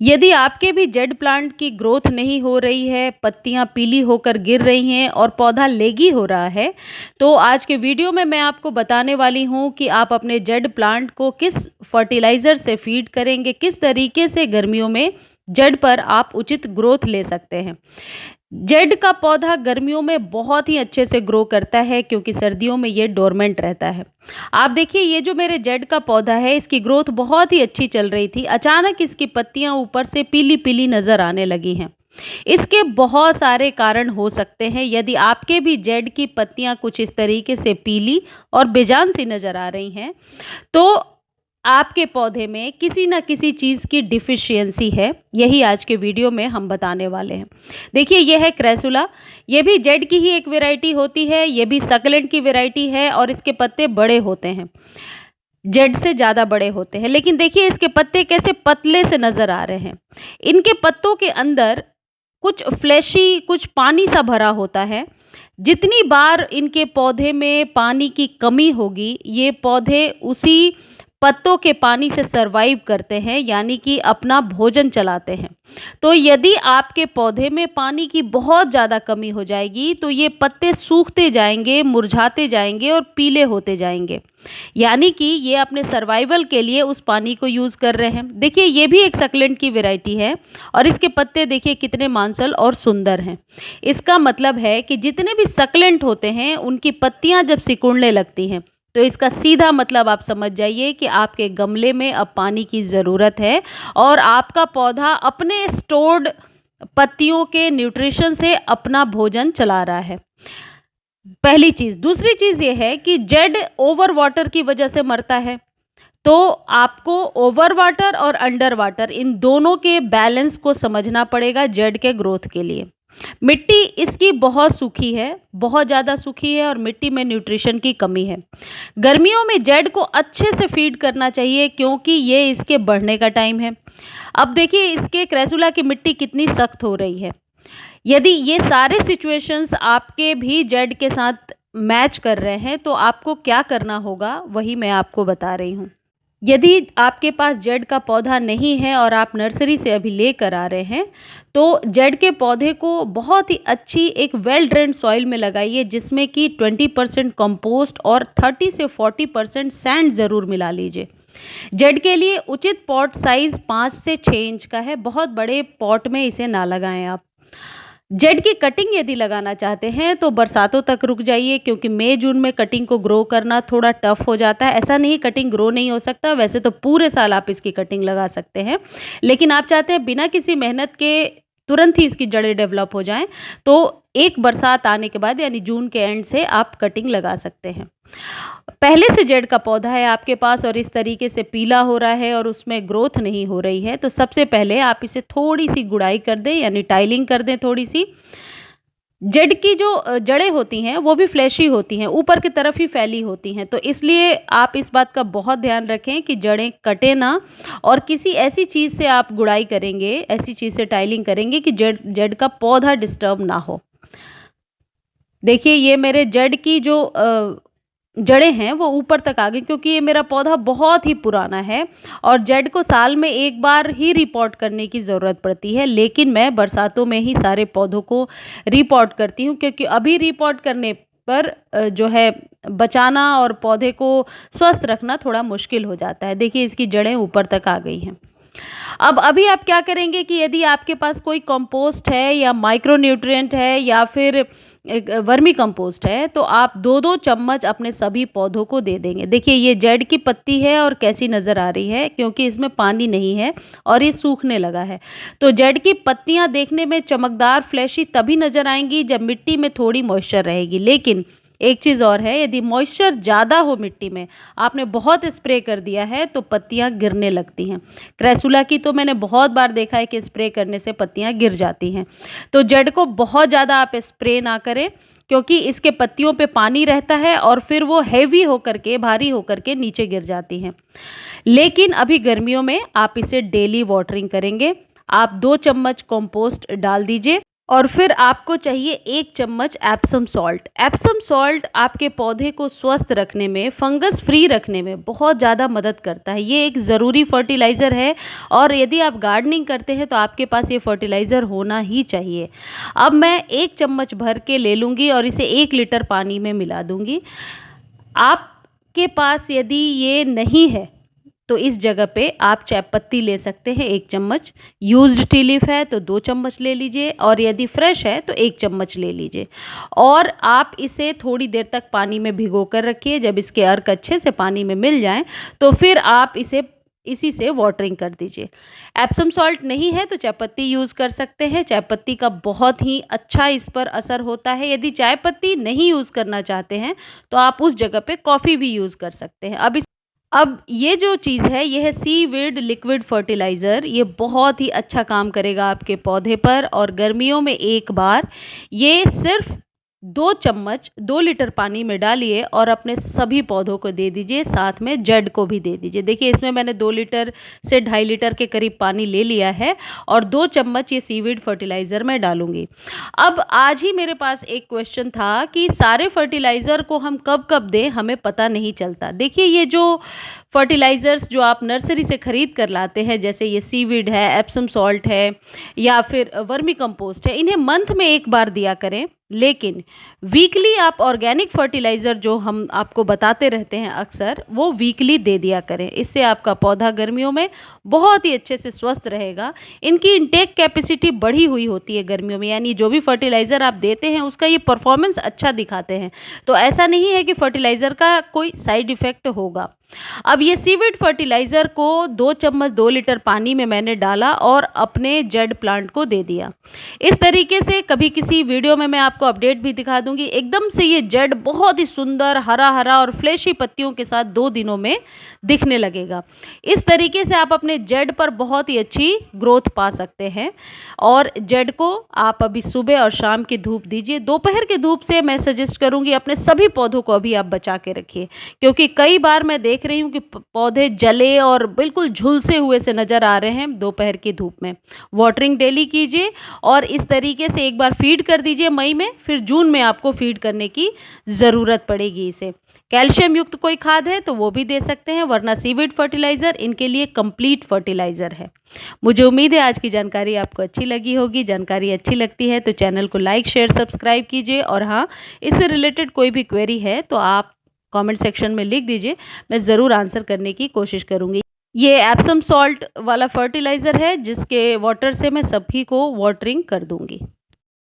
यदि आपके भी जेड प्लांट की ग्रोथ नहीं हो रही है, पत्तियां पीली होकर गिर रही हैं और पौधा लेगी हो रहा है, तो आज के वीडियो में मैं आपको बताने वाली हूं कि आप अपने जेड प्लांट को किस फर्टिलाइज़र से फीड करेंगे, किस तरीके से गर्मियों में जेड पर आप उचित ग्रोथ ले सकते हैं। जेड का पौधा गर्मियों में बहुत ही अच्छे से ग्रो करता है क्योंकि सर्दियों में ये डोरमेंट रहता है। आप देखिए, ये जो मेरे जेड का पौधा है, इसकी ग्रोथ बहुत ही अच्छी चल रही थी। अचानक इसकी पत्तियां ऊपर से पीली पीली नज़र आने लगी हैं। इसके बहुत सारे कारण हो सकते हैं। यदि आपके भी जेड की पत्तियां कुछ इस तरीके से पीली और बेजान सी नज़र आ रही हैं, तो आपके पौधे में किसी न किसी चीज़ की डिफ़िशियंसी है। यही आज के वीडियो में हम बताने वाले हैं। देखिए, ये है क्रैसुला। ये भी जेड की ही एक वैरायटी होती है। ये भी सक्लेंट की वैरायटी है और इसके पत्ते बड़े होते हैं, जेड से ज़्यादा बड़े होते हैं। लेकिन देखिए, इसके पत्ते कैसे पतले से नज़र आ रहे हैं। इनके पत्तों के अंदर कुछ फ्लैशी, कुछ पानी सा भरा होता है। जितनी बार इनके पौधे में पानी की कमी होगी, ये पौधे उसी पत्तों के पानी से सरवाइव करते हैं, यानी कि अपना भोजन चलाते हैं। तो यदि आपके पौधे में पानी की बहुत ज़्यादा कमी हो जाएगी, तो ये पत्ते सूखते जाएंगे, मुरझाते जाएंगे और पीले होते जाएंगे। यानी कि ये अपने सर्वाइवल के लिए उस पानी को यूज़ कर रहे हैं। देखिए, ये भी एक सक्लेंट की वैरायटी है और इसके पत्ते देखिए कितने मांसल और सुंदर हैं। इसका मतलब है कि जितने भी सक्लेंट होते हैं, उनकी पत्तियां जब सिकुड़ने लगती हैं, तो इसका सीधा मतलब आप समझ जाइए कि आपके गमले में अब पानी की ज़रूरत है और आपका पौधा अपने स्टोर्ड पत्तियों के न्यूट्रिशन से अपना भोजन चला रहा है। पहली चीज़। दूसरी चीज़ ये है कि जेड ओवर वाटर की वजह से मरता है। तो आपको ओवर वाटर और अंडर वाटर, इन दोनों के बैलेंस को समझना पड़ेगा जेड के ग्रोथ के लिए। मिट्टी इसकी बहुत सूखी है, बहुत ज़्यादा सूखी है और मिट्टी में न्यूट्रिशन की कमी है। गर्मियों में जेड को अच्छे से फीड करना चाहिए क्योंकि ये इसके बढ़ने का टाइम है। अब देखिए, इसके क्रैसुला की मिट्टी कितनी सख्त हो रही है। यदि ये सारे सिचुएशंस आपके भी जेड के साथ मैच कर रहे हैं, तो आपको क्या करना होगा, वही मैं आपको बता रही हूँ। यदि आपके पास जेड का पौधा नहीं है और आप नर्सरी से अभी लेकर आ रहे हैं, तो जेड के पौधे को बहुत ही अच्छी एक वेल ड्रेन्ड सॉइल में लगाइए, जिसमें कि 20% कंपोस्ट और 30 से 40% सैंड ज़रूर मिला लीजिए। जेड के लिए उचित पॉट साइज़ 5 से 6 इंच का है। बहुत बड़े पॉट में इसे ना लगाएं आप। जेड की कटिंग यदि लगाना चाहते हैं, तो बरसातों तक रुक जाइए क्योंकि मई जून में कटिंग को ग्रो करना थोड़ा टफ हो जाता है। ऐसा नहीं कटिंग ग्रो नहीं हो सकता, वैसे तो पूरे साल आप इसकी कटिंग लगा सकते हैं, लेकिन आप चाहते हैं बिना किसी मेहनत के तुरंत ही इसकी जड़ें डेवलप हो जाएं, तो एक बरसात आने के बाद यानी जून के एंड से आप कटिंग लगा सकते हैं। पहले से जेड का पौधा है आपके पास और इस तरीके से पीला हो रहा है और उसमें ग्रोथ नहीं हो रही है, तो सबसे पहले आप इसे थोड़ी सी गुड़ाई कर दें, यानी टाइलिंग कर दें थोड़ी सी। जेड की जो जड़ें होती हैं, वो भी फ्लैशी होती हैं, ऊपर की तरफ ही फैली होती हैं, तो इसलिए आप इस बात का बहुत ध्यान रखें कि जड़ें कटे ना और किसी ऐसी चीज़ से आप गुड़ाई करेंगे, ऐसी चीज़ से टाइलिंग करेंगे कि जेड का पौधा डिस्टर्ब ना हो। देखिए, ये मेरे जेड की जो जड़ें हैं वो ऊपर तक आ गई क्योंकि ये मेरा पौधा बहुत ही पुराना है और जेड को साल में एक बार ही रिपोर्ट करने की ज़रूरत पड़ती है, लेकिन मैं बरसातों में ही सारे पौधों को रिपोर्ट करती हूँ क्योंकि अभी रिपोर्ट करने पर जो है बचाना और पौधे को स्वस्थ रखना थोड़ा मुश्किल हो जाता है। देखिए, इसकी जड़ें ऊपर तक आ गई हैं। अब अभी आप क्या करेंगे कि यदि आपके पास कोई कंपोस्ट है या माइक्रो न्यूट्रिएंट है या फिर एक वर्मी कंपोस्ट है, तो आप 2-2 चम्मच अपने सभी पौधों को दे देंगे। देखिए, ये जेड की पत्ती है और कैसी नज़र आ रही है क्योंकि इसमें पानी नहीं है और ये सूखने लगा है। तो जेड की पत्तियां देखने में चमकदार फ्लैशी तभी नज़र आएंगी जब मिट्टी में थोड़ी मॉइस्चर रहेगी। लेकिन एक चीज़ और है, यदि मॉइस्चर ज़्यादा हो मिट्टी में, आपने बहुत स्प्रे कर दिया है, तो पत्तियां गिरने लगती हैं। क्रैसुला की तो मैंने बहुत बार देखा है कि स्प्रे करने से पत्तियां गिर जाती हैं। तो जेड को बहुत ज़्यादा आप स्प्रे ना करें क्योंकि इसके पत्तियों पे पानी रहता है और फिर वो हैवी होकर के, भारी होकर के नीचे गिर जाती हैं। लेकिन अभी गर्मियों में आप इसे डेली वाटरिंग करेंगे। आप 2 चम्मच कंपोस्ट डाल दीजिए। और फिर आपको चाहिए 1 चम्मच एप्सम सॉल्ट। एप्सम सॉल्ट आपके पौधे को स्वस्थ रखने में, फंगस फ्री रखने में बहुत ज़्यादा मदद करता है। ये एक ज़रूरी फर्टिलाइज़र है और यदि आप गार्डनिंग करते हैं तो आपके पास ये फर्टिलाइज़र होना ही चाहिए। अब मैं 1 चम्मच भर के ले लूँगी और इसे 1 लीटर पानी में मिला दूँगी। आपके पास यदि ये नहीं है तो इस जगह पे आप चाय पत्ती ले सकते हैं 1 चम्मच, यूज्ड टी लीफ है तो 2 चम्मच ले लीजिए और यदि फ्रेश है तो 1 चम्मच ले लीजिए और आप इसे थोड़ी देर तक पानी में भिगो कर रखिए। जब इसके अर्क अच्छे से पानी में मिल जाएं तो फिर आप इसी से वाटरिंग कर दीजिए। एप्सम सॉल्ट नहीं है तो चाय पत्ती यूज़ कर सकते हैं। चाय पत्ती का बहुत ही अच्छा इस पर असर होता है। यदि चाय पत्ती नहीं यूज़ करना चाहते हैं तो आप उस जगह पे कॉफ़ी भी यूज़ कर सकते हैं। अब ये जो चीज़ है ये है सीवीड लिक्विड फर्टिलाइज़र। ये बहुत ही अच्छा काम करेगा आपके पौधे पर और गर्मियों में एक बार ये सिर्फ 2 चम्मच 2 लीटर पानी में डालिए और अपने सभी पौधों को दे दीजिए, साथ में जड़ को भी दे दीजिए। देखिए इसमें मैंने 2 लीटर से 2.5 लीटर के करीब पानी ले लिया है और 2 चम्मच ये सीवीड फर्टिलाइज़र मैं डालूंगी। अब आज ही मेरे पास एक क्वेश्चन था कि सारे फर्टिलाइज़र को हम कब कब दें, हमें पता नहीं चलता। देखिए ये जो फर्टिलाइज़र्स जो आप नर्सरी से ख़रीद कर लाते हैं, जैसे ये सीवीड है, एप्सम सॉल्ट है या फिर वर्मी कंपोस्ट है, इन्हें मंथ में एक बार दिया करें। लेकिन वीकली आप ऑर्गेनिक फर्टिलाइज़र जो हम आपको बताते रहते हैं अक्सर, वो वीकली दे दिया करें। इससे आपका पौधा गर्मियों में बहुत ही अच्छे से स्वस्थ रहेगा। इनकी इनटेक कैपेसिटी बढ़ी हुई होती है गर्मियों में, यानी जो भी फर्टिलाइज़र आप देते हैं उसका ये परफॉर्मेंस अच्छा दिखाते हैं। तो ऐसा नहीं है कि फर्टिलाइज़र का कोई साइड इफ़ेक्ट होगा। अब ये सीवीड फर्टिलाइज़र को 2 चम्मच 2 लीटर पानी में मैंने डाला और अपने जेड प्लांट को दे दिया। इस तरीके से कभी किसी वीडियो में मैं आपको अपडेट भी दिखा दूंगी। एकदम से ये जेड बहुत ही सुंदर हरा हरा और फ्लैशी पत्तियों के साथ 2 दिनों में दिखने लगेगा। इस तरीके से आप अपने जेड पर बहुत ही अच्छी ग्रोथ पा सकते हैं। और जेड को आप अभी सुबह और शाम की धूप दीजिए। दोपहर की धूप से मैं सजेस्ट करूंगी अपने सभी पौधों को अभी आप बचा के रखिए, क्योंकि कई बार मैं देख रही हूँ कि पौधे जले और बिल्कुल झुलसे हुए से नज़र आ रहे हैं दोपहर की धूप में। वाटरिंग डेली कीजिए और इस तरीके से एक बार फीड कर दीजिए मई में, फिर जून में आपको फीड करने की ज़रूरत पड़ेगी। इसे कैल्शियम युक्त कोई खाद है तो वो भी दे सकते हैं, वरना सीवीड फर्टिलाइज़र इनके लिए कंप्लीट फर्टिलाइज़र है। मुझे उम्मीद है आज की जानकारी आपको अच्छी लगी होगी। जानकारी अच्छी लगती है तो चैनल को लाइक शेयर सब्सक्राइब कीजिए और हाँ, इससे रिलेटेड कोई भी क्वेरी है तो आप कमेंट सेक्शन में लिख दीजिए, मैं ज़रूर आंसर करने की कोशिश करूँगी। ये एप्सम सॉल्ट वाला फर्टिलाइज़र है जिसके वाटर से मैं सभी को वाटरिंग कर दूँगी।